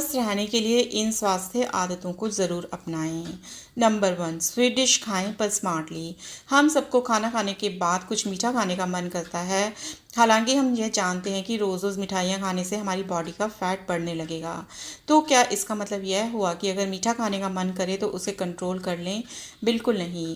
स्वस्थ रहने के लिए इन स्वास्थ्य आदतों को ज़रूर अपनाएं। नंबर 1, स्वीट डिश खाएं पर स्मार्टली। हम सबको खाना खाने के बाद कुछ मीठा खाने का मन करता है। हालांकि हम यह जानते हैं कि रोज़ रोज़ मिठाइयाँ खाने से हमारी बॉडी का फैट बढ़ने लगेगा। तो क्या इसका मतलब यह हुआ कि अगर मीठा खाने का मन करे तो उसे कंट्रोल कर लें? बिल्कुल नहीं।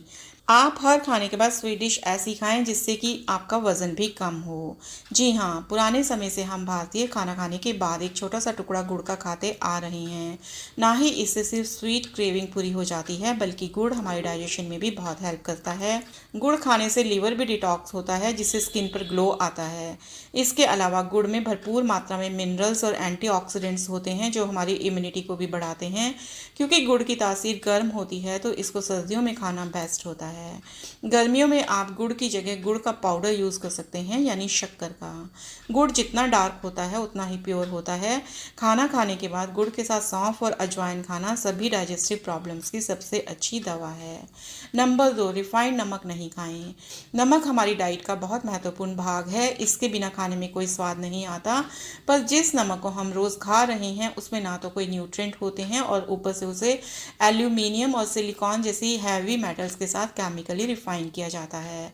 आप हर खाने के बाद स्वीट डिश ऐसी खाएं जिससे कि आपका वज़न भी कम हो। जी हाँ, पुराने समय से हम भारतीय खाना खाने के बाद एक छोटा सा टुकड़ा गुड़ का खाते आ रहे हैं। ना ही इससे सिर्फ स्वीट क्रेविंग पूरी हो जाती है, बल्कि गुड़ हमारे डाइजेशन में भी बहुत हेल्प करता है। गुड़ खाने से लीवर भी डिटॉक्स होता है, जिससे स्किन पर ग्लो आता है। इसके अलावा गुड़ में भरपूर मात्रा में मिनरल्स और एंटीऑक्सीडेंट्स होते हैं, जो हमारी इम्यूनिटी को भी बढ़ाते हैं। क्योंकि गुड़ की तासीर गर्म होती है, तो इसको सर्दियों में खाना बेस्ट होता है। गर्मियों में आप गुड़ की जगह गुड़ का पाउडर यूज़ कर सकते हैं, यानी शक्कर का। गुड़ जितना डार्क होता है उतना ही प्योर होता है। खाना खाने के बाद गुड़ के साथ सौंफ और अजवाइन खाना सभी डाइजेस्टिव प्रॉब्लम्स की सबसे अच्छी दवा है। नंबर 2, रिफाइंड नमक नहीं खाएं। नमक हमारी डाइट का बहुत महत्वपूर्ण भाग है। इसके बिना खाने में कोई स्वाद नहीं आता। पर जिस नमक को हम रोज़ खा रहे हैं उसमें ना तो कोई न्यूट्रिएंट होते हैं, और ऊपर से उसे एल्यूमिनियम और सिलिकॉन जैसी हैवी मेटल्स के साथ केमिकली रिफाइन किया जाता है।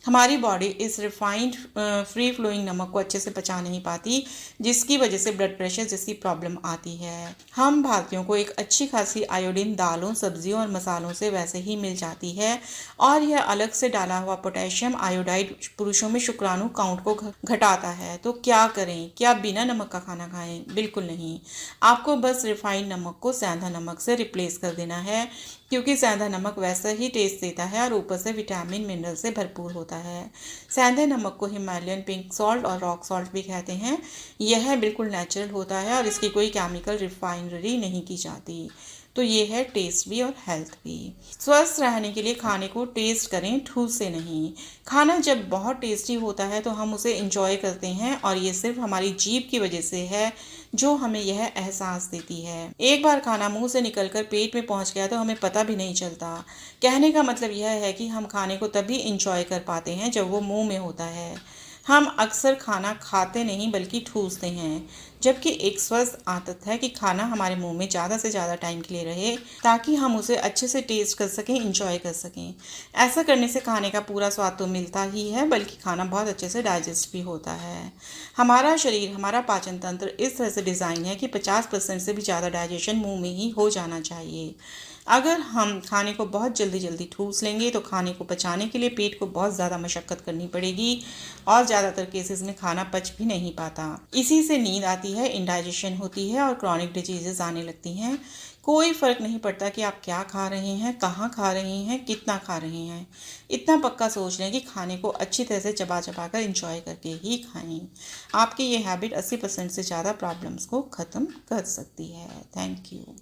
हमारी बॉडी इस रिफाइंड फ्री फ्लोइंग नमक को अच्छे से पचा नहीं पाती, जिसकी वजह से ब्लड प्रेशर जैसी प्रॉब्लम आती है। हम भारतीयों को एक अच्छी खासी आयोडीन दालों, सब्जियों और मसालों से वैसे ही मिल जाती है, और यह अलग से डाला हुआ पोटेशियम आयोडाइड पुरुषों में शुक्राणु काउंट को घटाता है। तो क्या करें? क्या बिना नमक का खाना खाएं? बिल्कुल नहीं। आपको बस रिफाइंड नमक को सेंधा नमक से रिप्लेस कर देना है, क्योंकि सेंधा नमक वैसा ही टेस्ट देता है और ऊपर से विटामिन मिनरल से भरपूर होता है। सेंधे नमक को हिमालयन पिंक सॉल्ट और रॉक सॉल्ट भी कहते हैं। यह बिल्कुल नेचुरल होता है और इसकी कोई केमिकल रिफाइनरी नहीं की जाती। तो ये है टेस्ट भी और हेल्थ भी। स्वस्थ रहने के लिए खाने को टेस्ट करें, ठूस से नहीं। खाना जब बहुत टेस्टी होता है तो हम उसे इंजॉय करते हैं, और ये सिर्फ हमारी जीभ की वजह से है जो हमें यह एहसास देती है। एक बार खाना मुंह से निकलकर पेट में पहुंच गया तो हमें पता भी नहीं चलता। कहने का मतलब यह है कि हम खाने को तभी इंजॉय कर पाते हैं जब वो मुंह में होता है। हम अक्सर खाना खाते नहीं बल्कि ठूसते हैं, जबकि एक स्वस्थ आदत है कि खाना हमारे मुंह में ज़्यादा से ज़्यादा टाइम के लिए रहे, ताकि हम उसे अच्छे से टेस्ट कर सकें, इंजॉय कर सकें। ऐसा करने से खाने का पूरा स्वाद तो मिलता ही है, बल्कि खाना बहुत अच्छे से डाइजेस्ट भी होता है। हमारा शरीर, हमारा पाचन तंत्र इस तरह से डिज़ाइन है कि 50% से भी ज़्यादा डाइजेशन मुंह में ही हो जाना चाहिए। अगर हम खाने को बहुत जल्दी जल्दी ठूस लेंगे तो खाने को पचाने के लिए पेट को बहुत ज़्यादा मशक्क़त करनी पड़ेगी, और ज़्यादातर केसेस में खाना पच भी नहीं पाता। इसी से नींद आती है, इंडाइजेशन होती है और क्रॉनिक डिजीजेस आने लगती हैं। कोई फ़र्क नहीं पड़ता कि आप क्या खा रहे हैं, कहाँ खा रहे हैं, कितना खा रहे हैं। इतना पक्का सोच लें कि खाने को अच्छी तरह से चबा चबा कर इंजॉय करके ही खाएं। आपकी ये हैबिट 80% से ज़्यादा प्रॉब्लम्स को ख़त्म कर सकती है। Thank you.